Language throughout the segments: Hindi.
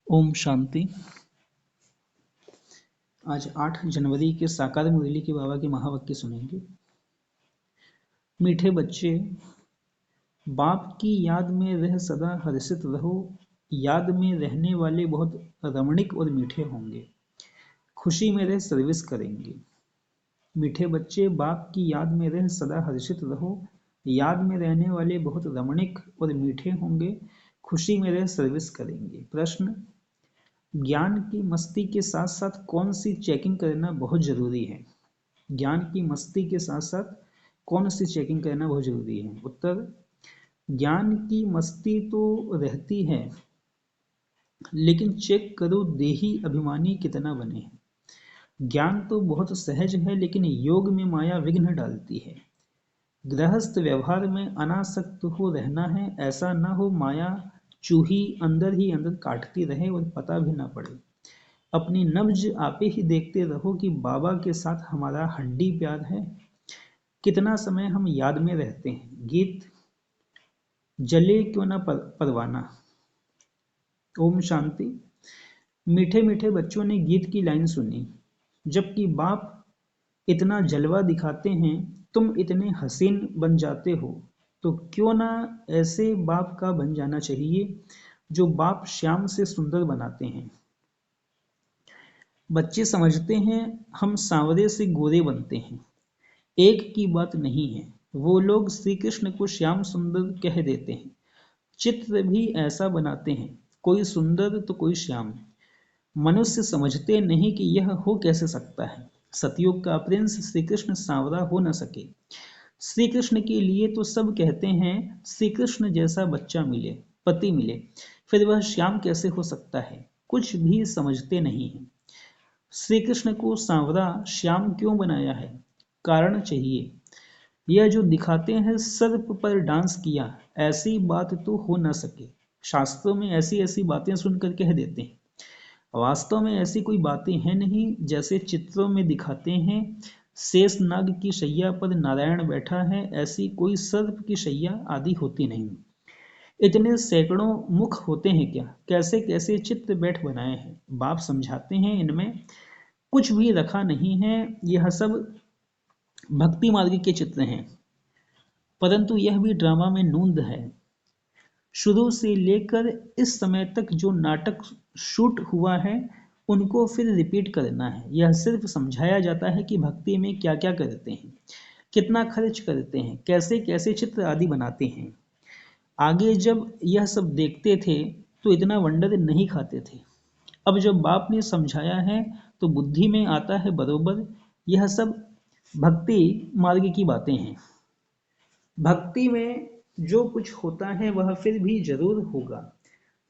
ओम शांति। आज 8 जनवरी के साकार मुरली के बाबा के महावाक्य सुनेंगे। मीठे बच्चे, बाप की याद में रह सदा हर्षित रहो। याद में रहने वाले बहुत रमणीक और मीठे होंगे, खुशी में रह सर्विस करेंगे। मीठे बच्चे, बाप की याद में रह सदा हर्षित रहो। याद में रहने वाले बहुत रमणीक और मीठे होंगे, खुशी में रह सर्विस करेंगे। प्रश्न: ज्ञान की मस्ती के साथ साथ कौन सी चेकिंग करना बहुत जरूरी है? ज्ञान की मस्ती के साथ साथ कौन सी चेकिंग करना बहुत जरूरी है? उत्तर: ज्ञान की मस्ती तो रहती है, लेकिन चेक करो देही अभिमानी कितना बने हैं। ज्ञान तो बहुत सहज है, लेकिन योग में माया विघ्न डालती है। गृहस्थ व्यवहार में अनासक्त हो रहना है, ऐसा न हो माया चूही अंदर ही अंदर काटती रहे और पता भी ना पड़े। अपनी नब्ज आपे ही देखते रहो कि बाबा के साथ हमारा हड्डी प्यार है। कितना समय हम याद में रहते हैं। गीत: जले क्यों न परवाना। ओम शांति। मीठे मीठे बच्चों ने गीत की लाइन सुनी। जबकि बाप इतना जलवा दिखाते हैं, तुम इतने हसीन बन जाते हो, तो क्यों ना ऐसे बाप का बन जाना चाहिए जो बाप श्याम से सुंदर बनाते हैं। बच्चे समझते हैं हम सांवरे से गोरे बनते हैं। एक की बात नहीं है, वो लोग श्री कृष्ण को श्याम सुंदर कह देते हैं। चित्र भी ऐसा बनाते हैं, कोई सुंदर तो कोई श्याम। मनुष्य समझते नहीं कि यह हो कैसे सकता है। सतयुग का प्रिंस श्री कृष्ण सांवरा हो न सके। श्री कृष्ण के लिए तो सब कहते हैं श्री कृष्ण जैसा बच्चा मिले, पति मिले, फिर वह श्याम कैसे हो सकता है। कुछ भी समझते नहीं है। श्री कृष्ण को सांवरा श्याम क्यों बनाया है? कारण चाहिए। यह जो दिखाते हैं सर्प पर डांस किया, ऐसी बात तो हो न सके। शास्त्रों में ऐसी ऐसी बातें सुनकर कह देते हैं, वास्तव में ऐसी कोई बातें हैं नहीं। जैसे चित्रों में दिखाते हैं शेष नाग की शैया पर नारायण बैठा है, ऐसी कोई सर्प की शैया आदि होती नहीं। इतने सैकड़ों मुख होते हैं क्या? कैसे कैसे चित्र बैठ बनाए हैं। बाप समझाते हैं इनमें कुछ भी रखा नहीं है, यह सब भक्ति मार्ग के चित्र हैं। परंतु यह भी ड्रामा में नूंद है। शुरू से लेकर इस समय तक जो नाटक शूट हुआ है, उनको फिर रिपीट करना है। यह सिर्फ समझाया जाता है कि भक्ति में क्या क्या करते हैं, कितना खर्च करते हैं, कैसे कैसे चित्र आदि बनाते हैं। आगे जब यह सब देखते थे तो इतना वंडर नहीं खाते थे। अब जब बाप ने समझाया है तो बुद्धि में आता है बरोबर। यह सब भक्ति मार्ग की बातें हैं। भक्ति में जो कुछ होता है वह फिर भी जरूर होगा,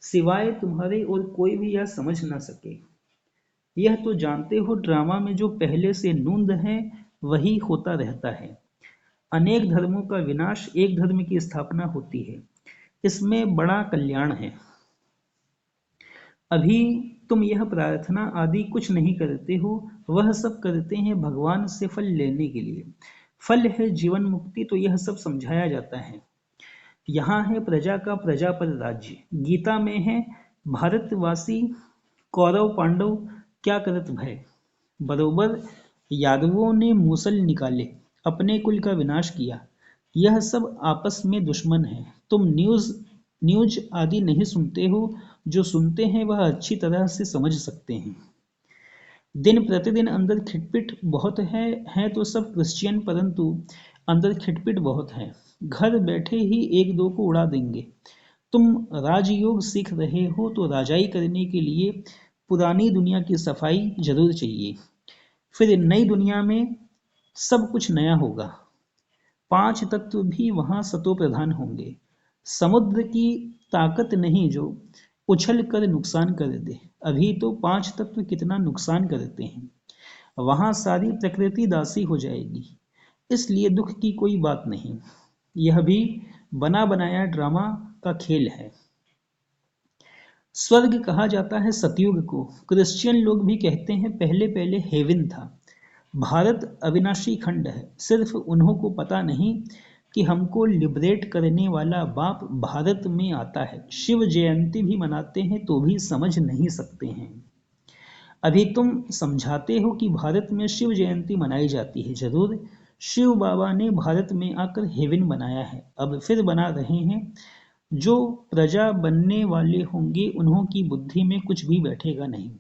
सिवाय तुम्हारे और कोई भी यह समझ ना सके। यह तो जानते हो ड्रामा में जो पहले से नूंद है वही होता रहता है। अनेक धर्मों का विनाश, एक धर्म की स्थापना होती है। इसमें बड़ा कल्याण है। अभी तुम यह प्रार्थना आदि कुछ नहीं करते हो, वह सब करते हैं भगवान से फल लेने के लिए। फल है जीवन मुक्ति, तो यह सब समझाया जाता है। यहाँ है प्रजा का प्रजा पर राज्य। गीता में है भारतवासी कौरव पांडव क्या करत भय। बरोबर यादवों ने मूसल निकाले, अपने कुल का विनाश किया। यह सब आपस में दुश्मन है। तुम न्यूज आदि नहीं सुनते हो, जो सुनते हैं वह अच्छी तरह से समझ सकते हैं। दिन प्रतिदिन अंदर खिटपिट बहुत है तो सब क्रिश्चियन, परंतु अंदर खिटपिट बहुत है। घर बैठे ही एक दो को उड़ा देंगे। तुम राजयोग सीख रहे हो तो राजाई करने के लिए पुरानी दुनिया की सफाई जरूर चाहिए। फिर नई दुनिया में सब कुछ नया होगा। 5 तत्व भी वहां सतो प्रधान होंगे। समुद्र की ताकत नहीं जो उछल कर नुकसान कर दे। अभी तो 5 तत्व कितना नुकसान करते हैं। वहां सारी प्रकृति दासी हो जाएगी, इसलिए दुख की कोई बात नहीं। यह भी बना बनाया ड्रामा का खेल है। स्वर्ग कहा जाता है सतयुग को। क्रिश्चियन लोग भी कहते हैं पहले पहले हेवन था। भारत अविनाशी खंड है, सिर्फ उन्हों को पता नहीं कि हमको लिबरेट करने वाला बाप भारत में आता है। शिव जयंती भी मनाते हैं तो भी समझ नहीं सकते हैं। अभी तुम समझाते हो कि भारत में शिव जयंती मनाई जाती है। जरूर, शिव बाबा ने भारत में आकर हेवन बनाया है, अब फिर बना रहे हैं। जो प्रजा बनने वाले होंगे उन्हों की बुद्धि में कुछ भी बैठेगा नहीं।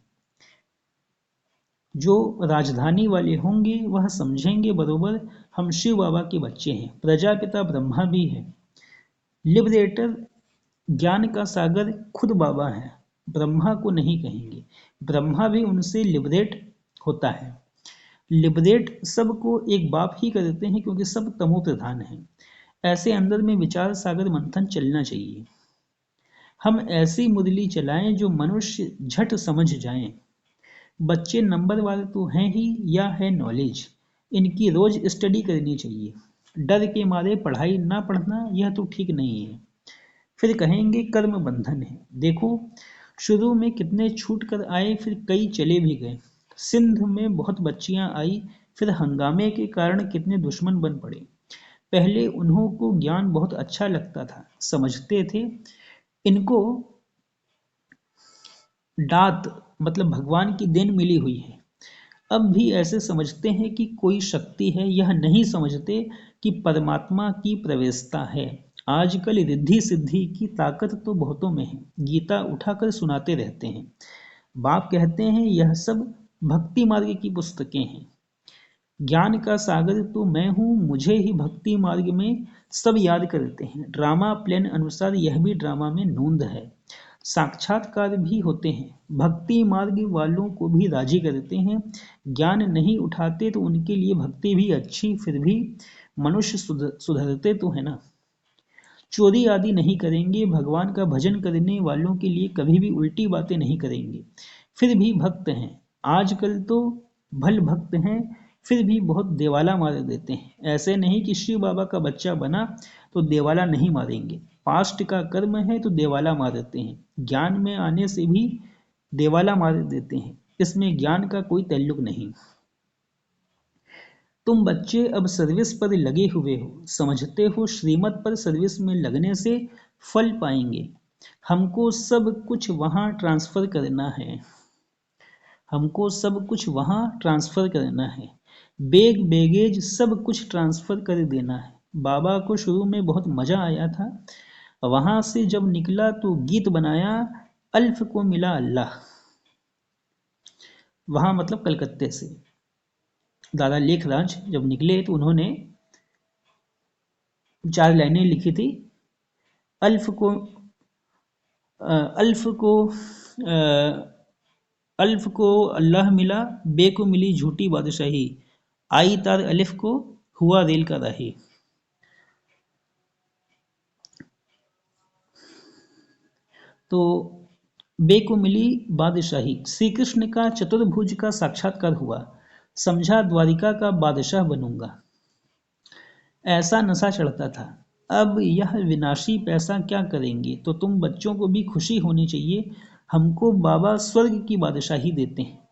जो राजधानी वाले होंगे वह समझेंगे बरोबर हम शिव बाबा के बच्चे हैं। प्रजापिता ब्रह्मा भी है। लिबरेटर ज्ञान का सागर खुद बाबा है, ब्रह्मा को नहीं कहेंगे। ब्रह्मा भी उनसे लिबरेट होता है। लिबरेट सबको एक बाप ही करते हैं क्योंकि सब तमो प्रधान हैं। ऐसे अंदर में विचार सागर मंथन चलना चाहिए। हम ऐसी मुरली चलाएं जो मनुष्य झट समझ जाएं। बच्चे नंबर वाले तो हैं ही, या है नॉलेज, इनकी रोज स्टडी करनी चाहिए। डर के मारे पढ़ाई ना पढ़ना यह तो ठीक नहीं है। फिर कहेंगे कर्म बंधन है। देखो, शुरू में कितने छूट कर आए, फिर कई चले भी गए। सिंध में बहुत बच्चियां आई, फिर हंगामे के कारण कितने दुश्मन बन पड़े। पहले उन्हों को ज्ञान बहुत अच्छा लगता था, समझते थे इनको दात मतलब भगवान की देन मिली हुई है। अब भी ऐसे समझते हैं कि कोई शक्ति है, यह नहीं समझते कि परमात्मा की प्रवेशता है। आजकल रिद्धि सिद्धि की ताकत तो बहुतों में है, गीता उठाकर सुनाते रहते हैं। बाप कहते हैं यह सब भक्ति मार्ग की पुस्तकें हैं। ज्ञान का सागर तो मैं हूँ, मुझे ही भक्ति मार्ग में सब याद करते हैं। ड्रामा प्लान अनुसार यह भी ड्रामा में नूंद है। साक्षात्कार भी होते हैं, भक्ति मार्ग वालों को भी राजी करते हैं। ज्ञान नहीं उठाते तो उनके लिए भक्ति भी अच्छी, फिर भी मनुष्य सुधरते तो है ना। चोरी आदि नहीं करेंगे, भगवान का भजन करने वालों के लिए कभी भी उल्टी बातें नहीं करेंगे। फिर भी भक्त हैं, आजकल तो भल भक्त हैं, फिर भी बहुत देवाला मार देते हैं। ऐसे नहीं कि शिव बाबा का बच्चा बना तो देवाला नहीं मारेंगे। पास्ट का कर्म है तो देवाला मार देते हैं, ज्ञान में आने से भी देवाला मार देते हैं। इसमें ज्ञान का कोई ताल्लुक नहीं। तुम बच्चे अब सर्विस पर लगे हुए हो, समझते हो श्रीमत पर सर्विस में लगने से फल पाएंगे। हमको सब कुछ वहां ट्रांसफर करना है, हमको सब कुछ वहां ट्रांसफर करना है। बैग बैगेज सब कुछ ट्रांसफर कर देना है। बाबा को शुरू में बहुत मजा आया था, वहां से जब निकला तो गीत बनाया, अल्फ को मिला अल्लाह। वहां मतलब कलकत्ते से दादा लेखराज जब निकले तो उन्होंने 4 लाइनें लिखी थी। अल्फ को अल्फ को अल्फ को अल्लाह मिला, बे को मिली झूठी बादशाही, आई तार अलिफ को हुआ रेल का राही। तो बे को मिली बादशाही, श्री कृष्ण का चतुर्भुज का साक्षात्कार हुआ, समझा द्वारिका का बादशाह बनूंगा। ऐसा नशा चढ़ता था। अब यह विनाशी पैसा क्या करेंगे। तो तुम बच्चों को भी खुशी होनी चाहिए, हमको बाबा स्वर्ग की बादशाही देते हैं।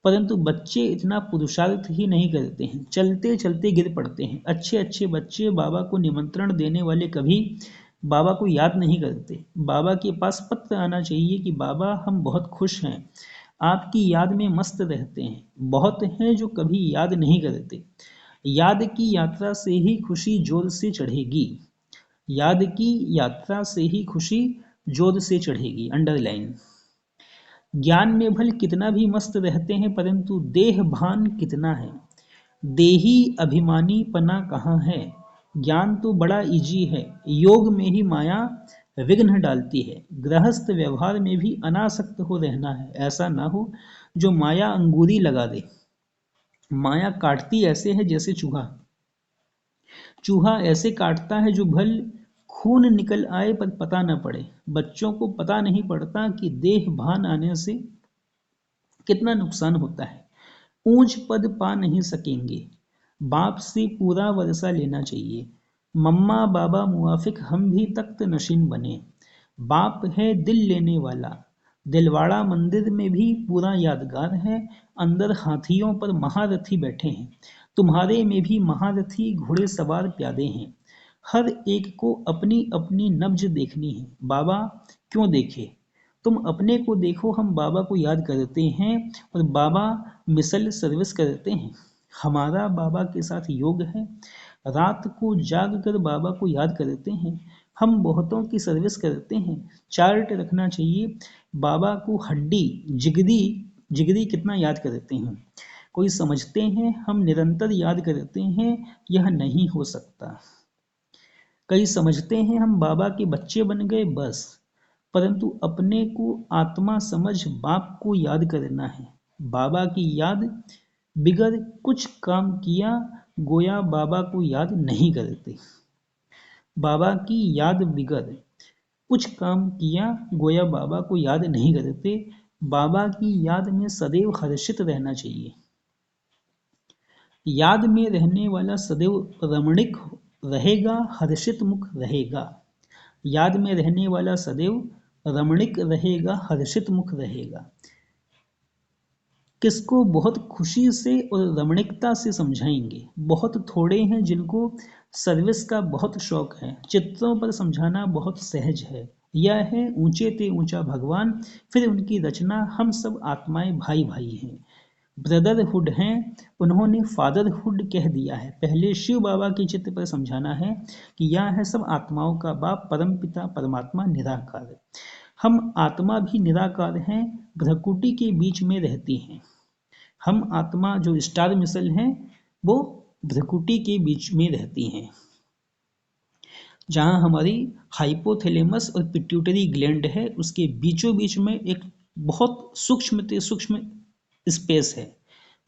परंतु बच्चे इतना पुरुषार्थ ही नहीं करते हैं, चलते चलते गिर पड़ते हैं। अच्छे अच्छे बच्चे बाबा को निमंत्रण देने वाले कभी बाबा को याद नहीं करते। बाबा के पास पत्र आना चाहिए कि बाबा हम बहुत खुश हैं, आपकी याद में मस्त रहते हैं। बहुत हैं जो कभी याद नहीं करते। याद की यात्रा से ही खुशी जोर से चढ़ेगी, याद की यात्रा से ही खुशी जोर से चढ़ेगी। अंडरलाइन। ज्ञान में भल कितना भी मस्त रहते हैं, परंतु देह भान कितना है। देही अभिमानी पना कहाँ है। ज्ञान तो बड़ा इजी है, योग में ही माया विघ्न डालती है। गृहस्थ व्यवहार में भी अनासक्त हो रहना है, ऐसा ना हो जो माया अंगूरी लगा दे। माया काटती ऐसे है जैसे चूहा, चूहा ऐसे काटता है जो भल खून निकल आए पर पता न पड़े। बच्चों को पता नहीं पड़ता कि देह भान आने से कितना नुकसान होता है। ऊंच पद पा नहीं सकेंगे, बाप से पूरा वर्षा लेना चाहिए। मम्मा बाबा मुआफिक हम भी तख्त नशीन बने। बाप है दिल लेने वाला, दिलवाड़ा मंदिर में भी पूरा यादगार है। अंदर हाथियों पर महारथी बैठे हैं, तुम्हारे में भी महारथी घोड़े सवार प्यादे हैं। हर एक को अपनी अपनी नब्ज देखनी है। बाबा क्यों देखे? तुम अपने को देखो। हम बाबा को याद करते हैं और बाबा मिसल सर्विस करते हैं। हमारा बाबा के साथ योग है। रात को जाग कर बाबा को याद करते हैं। हम बहुतों की सर्विस करते हैं। चार्ट रखना चाहिए। बाबा को हड्डी जिगरी जिगरी कितना याद करते हैं। कोई समझते हैं हम निरंतर याद करते हैं। यह नहीं हो सकता। कई समझते हैं हम बाबा के बच्चे बन गए बस, परंतु अपने को आत्मा समझ बाप को याद करना है। बाबा की याद बिगर कुछ काम किया गोया बाबा को याद नहीं करते। बाबा की याद बिगर कुछ काम किया गोया बाबा को याद नहीं करते। बाबा की याद में सदैव हर्षित रहना चाहिए। याद में रहने वाला सदैव रमणीक रहेगा, हर्षित मुख रहेगा। याद में रहने वाला सदैव रमणीक रहेगा, हर्षित मुख रहेगा। किसको बहुत खुशी से और रमणीकता से समझाएंगे? बहुत थोड़े हैं जिनको सर्विस का बहुत शौक है। चित्रों पर समझाना बहुत सहज है। यह है ऊंचे ते ऊंचा भगवान, फिर उनकी रचना, हम सब आत्माएं भाई भाई हैं। ब्रदरहुड हैं, उन्होंने फादरहुड कह दिया है। पहले शिव बाबा के चित्र पर समझाना है कि यह है सब आत्माओं का बाप, परम पिता परमात्मा निराकार। हम आत्मा भी निराकार हैं, भ्रकुटी के बीच में रहती हैं। हम आत्मा जो स्टार मिसल हैं वो भ्रकुटी के बीच में रहती हैं, जहां हमारी हाइपोथैलेमस और पिट्यूटरी ग्लैंड है, उसके बीचों बीच में एक बहुत सूक्ष्म स्पेस है।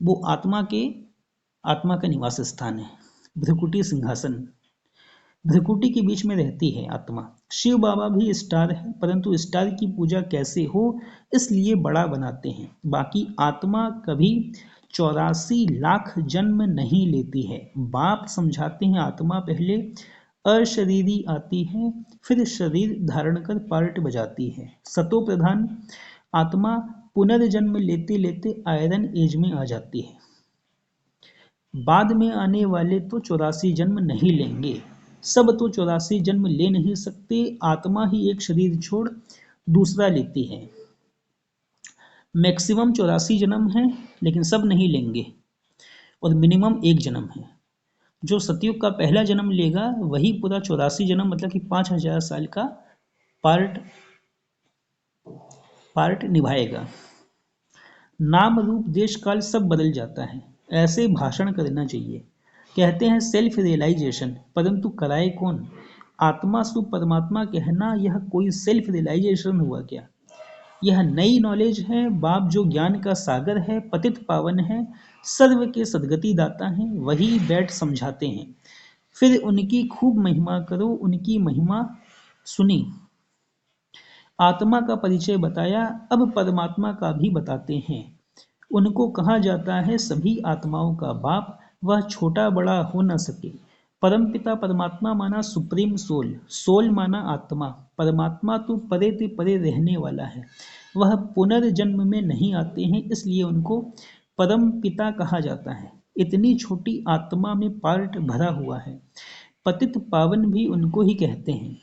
वो आत्मा का निवास स्थान है। भ्रकुटी सिंहासन, भ्रकुटी के बीच में रहती है आत्मा। शिव बाबा भी स्टार है, परंतु स्टार की पूजा कैसे हो इसलिए बड़ा बनाते हैं। बाकी आत्मा कभी 84 लाख जन्म नहीं लेती है। बाप समझाते हैं आत्मा पहले अशरीरी आती है, फिर शरीर धारण कर पार्ट बजाती है। सतो प्रधान आत्मा पुनर्जन्म लेते लेते आयरन एज में आ जाती है। बाद में आने वाले तो 84 जन्म नहीं लेंगे। सब तो 84 जन्म ले नहीं सकते। आत्मा ही एक शरीर छोड़ दूसरा लेती है। मैक्सिमम 84 जन्म है, लेकिन सब नहीं लेंगे, और मिनिमम एक जन्म है। जो सतयुग का पहला जन्म लेगा वही पूरा 84 जन्म, मतलब कि 5000 साल का पार्ट निभाएगा। नाम रूप देश काल सब बदल जाता है। ऐसे भाषण करना चाहिए। कहते हैं सेल्फ रियलाइजेशन, परंतु कराए कौन? आत्मा सु परमात्मा कहना यह कोई सेल्फ रियलाइजेशन हुआ क्या? यह नई नॉलेज है। बाप जो ज्ञान का सागर है, पतित पावन है, सर्व के सदगति दाता है, वही बैठ समझाते हैं। फिर उनकी खूब महिमा करो। उनकी महिमा सुनी, आत्मा का परिचय बताया, अब परमात्मा का भी बताते हैं। उनको कहा जाता है सभी आत्माओं का बाप, वह छोटा बड़ा हो न सके। परमपिता परमात्मा माना सुप्रीम सोल, सोल माना आत्मा। परमात्मा तो परे ते परे रहने वाला है, वह पुनर्जन्म में नहीं आते हैं, इसलिए उनको परम पिता कहा जाता है। इतनी छोटी आत्मा में पार्ट भरा हुआ है। पतित पावन भी उनको ही कहते हैं।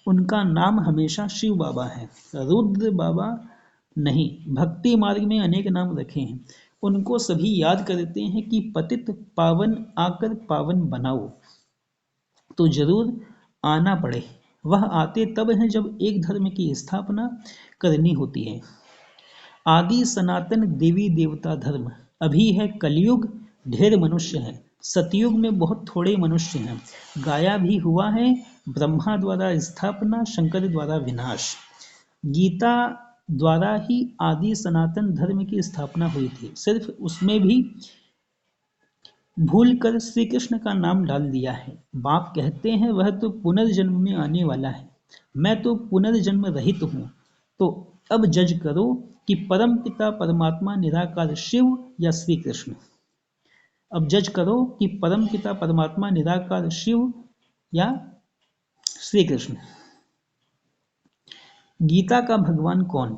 उनका नाम हमेशा शिव बाबा है, रुद्र बाबा नहीं। भक्ति मार्ग में अनेक नाम रखे हैं। उनको सभी याद करते हैं कि पतित पावन आकर पावन बनाओ, तो जरूर आना पड़े। वह आते तब हैं जब एक धर्म की स्थापना करनी होती है। आदि सनातन देवी देवता धर्म। अभी है कलयुग, ढेर मनुष्य हैं। सतयुग में बहुत थोड़े मनुष्य हैं। गाया भी हुआ है, ब्रह्मा द्वारा स्थापना, शंकर द्वारा विनाश। गीता द्वारा ही आदि सनातन धर्म की स्थापना हुई थी। सिर्फ उसमें भी भूल कर श्री कृष्ण का नाम डाल दिया है। बाप कहते हैं वह तो पुनर्जन्म में आने वाला है, मैं तो पुनर्जन्म रहित हूँ। तो अब जज करो कि परम पिता परमात्मा निराकार शिव या श्री कृष्ण। अब जज करो कि परम पिता परमात्मा निराकार शिव या श्री कृष्ण। गीता का भगवान कौन?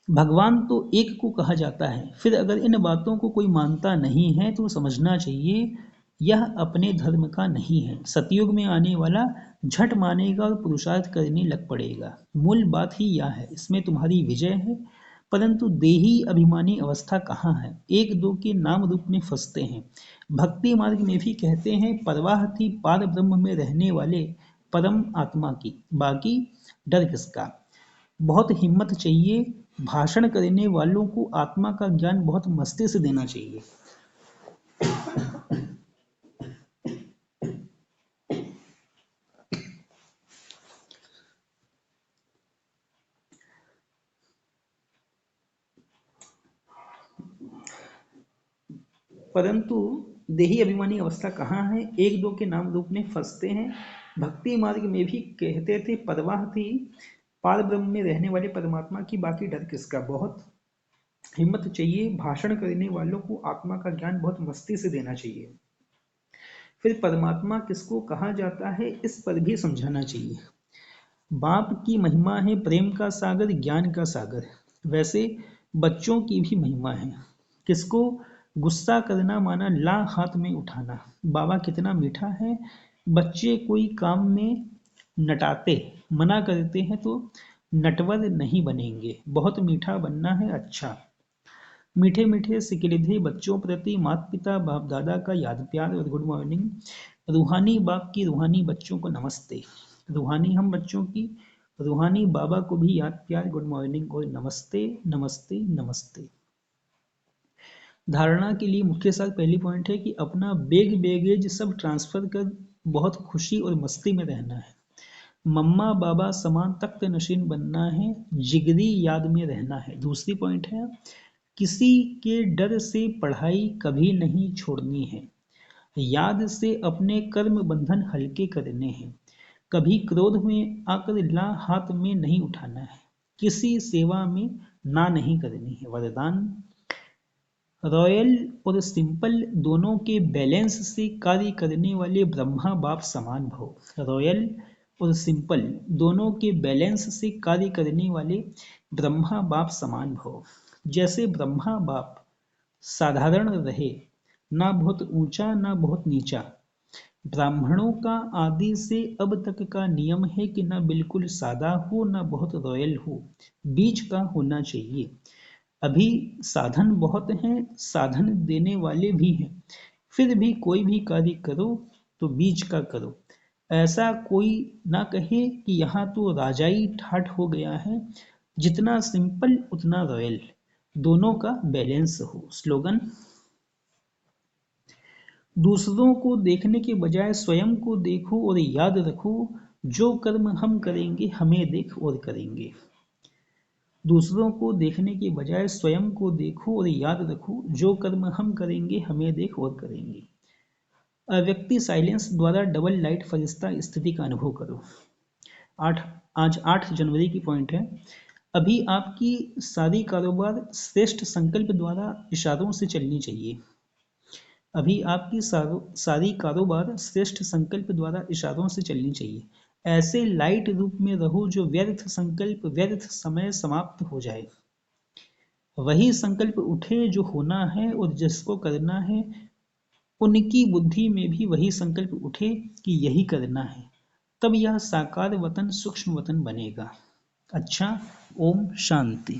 भगवान तो एक को कहा जाता है। फिर अगर इन बातों को कोई मानता नहीं है तो समझना चाहिए यह अपने धर्म का नहीं है। सतयुग में आने वाला झट मानेगा और पुरुषार्थ करने लग पड़ेगा। मूल बात ही यह है, इसमें तुम्हारी विजय है। परंतु देही अभिमानी अवस्था कहाँ है? एक दो के नाम रूप में फंसते हैं। भक्ति मार्ग में भी कहते हैं परवाह थी पार ब्रह्म में रहने वाले परम आत्मा की, बाकी डर किसका। बहुत हिम्मत चाहिए, भाषण करने वालों को आत्मा का ज्ञान बहुत मस्ती से देना चाहिए। परंतु देही अभिमानी अवस्था कहाँ है? एक दो के नाम रूप में फंसते हैं। भक्ति मार्ग में भी कहते थे परवाह थी पार ब्रह्म में रहने वाले परमात्मा की, बाकी डर किसका। बहुत हिम्मत चाहिए, भाषण करने वालों को आत्मा का ज्ञान बहुत मस्ती से देना चाहिए। फिर परमात्मा किसको कहा जाता है, इस पर भी समझाना चाहिए। बाप की महिमा है प्रेम का सागर, ज्ञान का सागर। वैसे बच्चों की भी महिमा है। किसको गुस्सा करना माना ला हाथ में उठाना। बाबा कितना मीठा है। बच्चे कोई काम में नटाते मना करते हैं तो नटवर नहीं बनेंगे। बहुत मीठा बनना है। अच्छा, मीठे मीठे सिकिलधे बच्चों प्रति माता पिता बाप दादा का याद प्यार और गुड मॉर्निंग। रूहानी बाप की रूहानी बच्चों को नमस्ते। रूहानी हम बच्चों की रूहानी बाबा को भी याद प्यार गुड मॉर्निंग और नमस्ते नमस्ते नमस्ते। धारणा के लिए मुख्य सार पहली पॉइंट है कि अपना बैगेज सब ट्रांसफर कर बहुत खुशी और मस्ती में रहना है। मम्मा बाबा समान तख्त नशीन बनना है, जिगरी याद में रहना है। दूसरी पॉइंट है किसी के डर से पढ़ाई कभी नहीं छोड़नी है। याद से अपने कर्म बंधन हल्के करने हैं। कभी क्रोध में आकर ला हाथ में नहीं उठाना है। किसी सेवा में ना नहीं करनी है। वरदान रॉयल और सिंपल दोनों के बैलेंस से कार्य करने वाले ब्रह्मा बाप समान भव। रॉयल और सिंपल दोनों के बैलेंस से कार्य करने वाले ब्रह्मा बाप समान भव। जैसे ब्रह्मा बाप साधारण रहे, ना बहुत ऊंचा ना बहुत नीचा। ब्राह्मणों का आदि से अब तक का नियम है कि ना बिल्कुल सादा हो ना बहुत रॉयल हो, बीच का होना चाहिए। अभी साधन बहुत हैं, साधन देने वाले भी हैं, फिर भी कोई भी कार्य करो तो बीच का करो। ऐसा कोई ना कहे कि यहाँ तो राजाई ठाठ हो गया है। जितना सिंपल उतना रॉयल, दोनों का बैलेंस हो। स्लोगन दूसरों को देखने के बजाय स्वयं को देखो और याद रखो, जो कर्म हम करेंगे हमें देख और करेंगे। दूसरों को देखने के बजाय स्वयं को देखो और याद रखो, जो कर्म हम करेंगे हमें देख और करेंगे। अव्यक्ति साइलेंस द्वारा डबल लाइट फरिश्ता स्थिति का अनुभव करो। आज 8 जनवरी की पॉइंट है। अभी आपकी सारी कारोबार श्रेष्ठ संकल्प द्वारा इशारों से चलनी चाहिए। अभी आपकी सारी कारोबार श्रेष्ठ संकल्प द्वारा इशारों से चलनी चाहिए। ऐसे लाइट रूप में रहो जो व्यर्थ संकल्प व्यर्थ समय समाप्त हो जाए। वही संकल्प उठे जो होना है और जिसको करना है। उनकी बुद्धि में भी वही संकल्प उठे कि यही करना है। तब यह साकार वतन सूक्ष्म वतन बनेगा। अच्छा, ओम शांति।